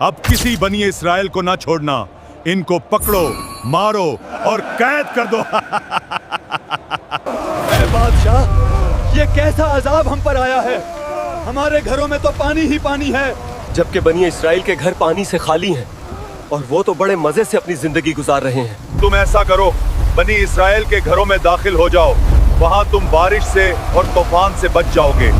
अब किसी बनी इसराइल को ना छोड़ना, इनको पकड़ो, मारो और कैद कर दो। ऐ बादशाह, ये कैसा अजाब हम पर आया है। हमारे घरों में तो पानी ही पानी है, जबकि बनी इसराइल के घर पानी से खाली हैं और वो तो बड़े मजे से अपनी जिंदगी गुजार रहे हैं। तुम ऐसा करो, बनी इसराइल के घरों में दाखिल हो जाओ, वहां तुम बारिश से और तूफान से बच जाओगे।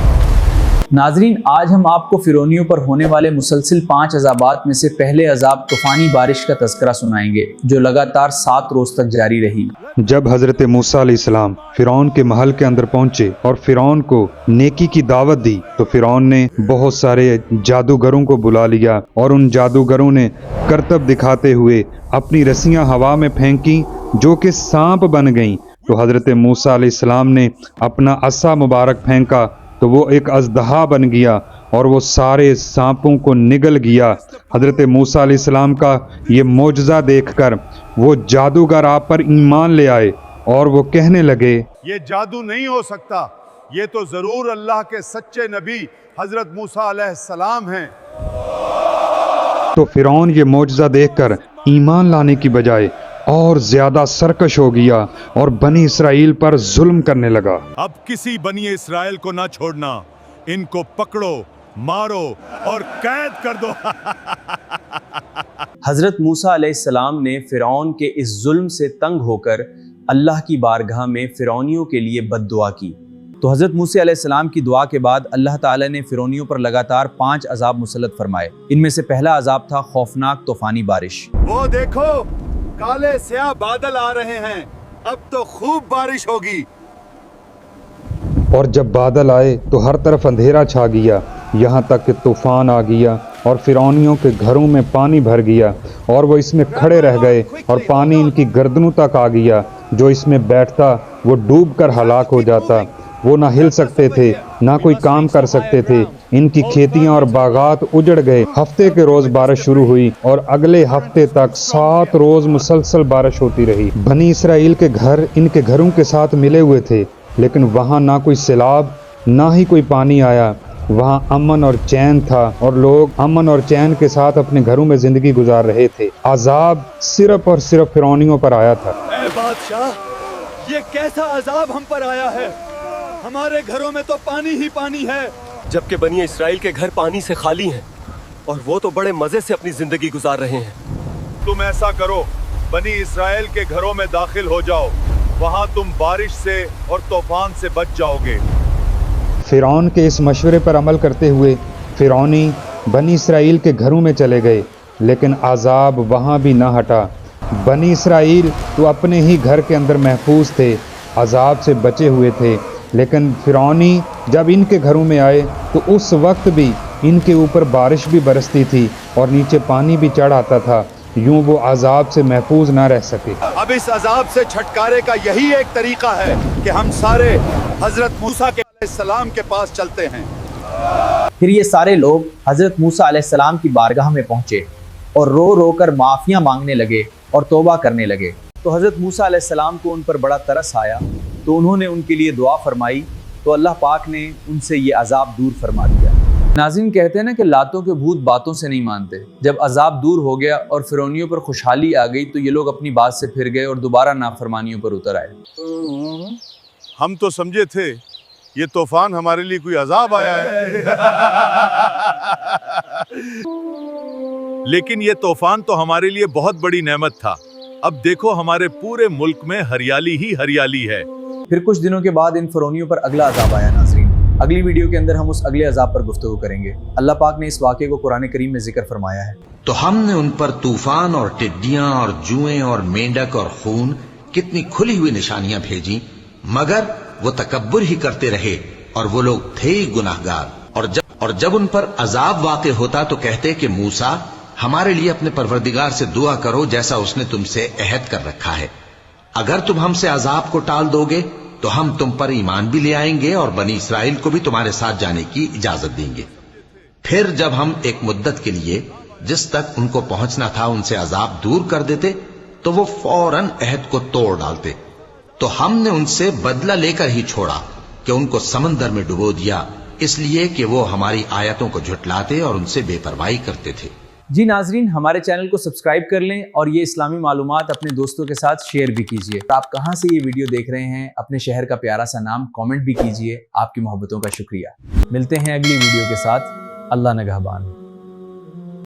नाजरीन, आज हम आपको फिरौनियों पर होने वाले मुसलसिल 5 अजाबात में से पहले अजाब तूफानी बारिश का तज़किरा सुनाएंगे, जो लगातार 7 रोज तक जारी रही। जब हजरत मूसा अलैहिस्सलाम फिरौन के महल के अंदर पहुंचे और फिरौन को नेकी की दावत दी, तो फिरौन ने बहुत सारे जादूगरों को बुला लिया और उन जादूगरों ने करतब दिखाते हुए अपनी रस्सियां हवा में फेंकी, जो कि सांप बन गईं। तो हजरत मूसा अलैहिस्सलाम ने अपना अस्सा मुबारक फेंका तो वो एक अजदहा बन गया और वो सारे सांपों को निगल गया। हजरत मूसा अलैहिस्सलाम का ये मोजज़ा देखकर वो जादूगर आप पर ईमान ले आए और वो कहने लगे, ये जादू नहीं हो सकता, ये तो जरूर अल्लाह के सच्चे नबी हजरत मूसा अलैहिस्सलाम हैं। तो फिरौन ये मोजज़ा देखकर ईमान लाने की बजाय और ज्यादा सरकश हो गया और बनी इसराइल पर जुल्म करने लगा। अब किसी बनी इसराइल को ना छोड़ना, इनको पकड़ो, मारो और कैद कर दो। हजरत मूसा अलैहिस्सलाम ने फिरौन के इस जुल्म से तंग होकर अल्लाह की बारगाह में फिरौनियों के लिए बद्दुआ की। तो हजरत मूसा अलैहिस्सलाम की दुआ के बाद अल्लाह ताला ने फिरौनियों पर लगातार 5 अजाब मुसल्लत फरमाए। इनमें से पहला अजाब था खौफनाक तूफानी बारिश। वो देखो, काले स्याह बादल आ रहे हैं, अब तो खूब बारिश होगी। और जब बादल आए तो हर तरफ अंधेरा छा गया, यहाँ तक कि तूफान आ गया और फिरौनियों के घरों में पानी भर गया और वो इसमें खड़े रह गए और पानी इनकी गर्दनों तक आ गया। जो इसमें बैठता वो डूब कर हलाक हो जाता। वो ना हिल सकते थे, ना कोई काम कर सकते थे। इनकी खेतियां और बागात उजड़ गए। हफ्ते के रोज बारिश शुरू हुई और अगले हफ्ते तक 7 रोज मुसलसल बारिश होती रही। बनी इसराइल के घर इनके घरों के साथ मिले हुए थे, लेकिन वहाँ ना कोई सैलाब, ना ही कोई पानी आया। वहाँ अमन और चैन था और लोग अमन और चैन के साथ अपने घरों में जिंदगी गुजार रहे थे। अजाब सिर्फ और सिर्फ फिरौनियों पर आया था। ऐ बादशाह, ये कैसा अजाब हम पर आया है। हमारे घरों में तो पानी ही पानी है, जबकि बनी इसराइल के घर पानी से खाली हैं और वो तो बड़े मजे से अपनी जिंदगी गुजार रहे हैं। तुम ऐसा करो, बनी इसराइल के घरों में दाखिल हो जाओ, वहां तुम बारिश से और तूफान से बच जाओगे। फिरौन के इस मशवरे पर अमल करते हुए फिरौनी बनी इसराइल के घरों में चले गए, लेकिन अजाब वहाँ भी न हटा। बनी इसराइल तो अपने ही घर के अंदर महफूज थे, अजाब से बचे हुए थे, लेकिन फिरौनी जब इनके घरों में आए तो उस वक्त भी इनके ऊपर बारिश भी बरसती थी और नीचे पानी भी चढ़ आता था। यूं वो अजाब से महफूज ना रह सके। अब इस अजाब से छुटकारे का यही एक तरीका है कि हम सारे हजरत मूसा के अलैहिस्सलाम के पास चलते हैं। फिर ये सारे लोग हजरत मूसा अलैहिस्सलाम की बारगाह में पहुंचे और रो रो कर माफियां मांगने लगे और तौबा करने लगे। तो हजरत मूसा अलैहिस्सलाम को उन पर बड़ा तरस आया, तो उन्होंने उनके लिए दुआ फरमाई, तो अल्लाह पाक ने उनसे ये अजाब दूर फरमा दिया। नाज़रीन, कहते हैं ना कि लातों के भूत बातों से नहीं मानते। जब अजाब दूर हो गया और फिरौनियों पर खुशहाली आ गई, तो ये लोग अपनी बात से फिर गए और दोबारा नाफरमानियों पर उतर आए। हम तो समझे थे ये तूफान हमारे लिए कोई अजाब आया है। लेकिन ये तूफान तो हमारे लिए बहुत बड़ी नेमत था। अब देखो, हमारे पूरे मुल्क में हरियाली ही हरियाली है। फिर कुछ दिनों के बाद इन फिरौनियों पर अगला अजाब आया। नाज़रीन, अगली वीडियो के अंदर हम उस अगले अजाब पर गुफ्तगू करेंगे। अल्लाह पाक ने इस वाक़े को कुरान करीम में जिक्र फरमाया है। तो हमने उन पर तूफान और टिड्डियां और जुएं और मेंढक और खून, कितनी खुली हुई निशानियां भेजी, मगर वो तकब्बुर ही करते रहे और वो लोग थे ही गुनाहगार। और जब उन पर अजाब वाक़े होता तो कहते कि मूसा, हमारे लिए अपने परवरदिगार से दुआ करो जैसा उसने तुमसे अहद कर रखा है। अगर तुम हमसे अजाब को टाल दोगे तो हम तुम पर ईमान भी ले आएंगे और बनी इसराइल को भी तुम्हारे साथ जाने की इजाजत देंगे। फिर जब हम एक मुद्दत के लिए जिस तक उनको पहुंचना था उनसे अजाब दूर कर देते, तो वो फौरन अहद को तोड़ डालते। तो हमने उनसे बदला लेकर ही छोड़ा कि उनको समंदर में डुबो दिया, इसलिए कि वो हमारी आयतों को झुटलाते और उनसे बेपरवाही करते थे। جی ناظرین، ہمارے چینل کو سبسکرائب کر لیں اور یہ اسلامی معلومات اپنے دوستوں کے ساتھ شیئر بھی کیجیے۔ آپ کہاں سے یہ ویڈیو دیکھ رہے ہیں، اپنے شہر کا پیارا سا نام کامنٹ بھی کیجیے۔ آپ کی محبتوں کا شکریہ۔ ملتے ہیں اگلی ویڈیو کے ساتھ۔ اللہ نگہبان۔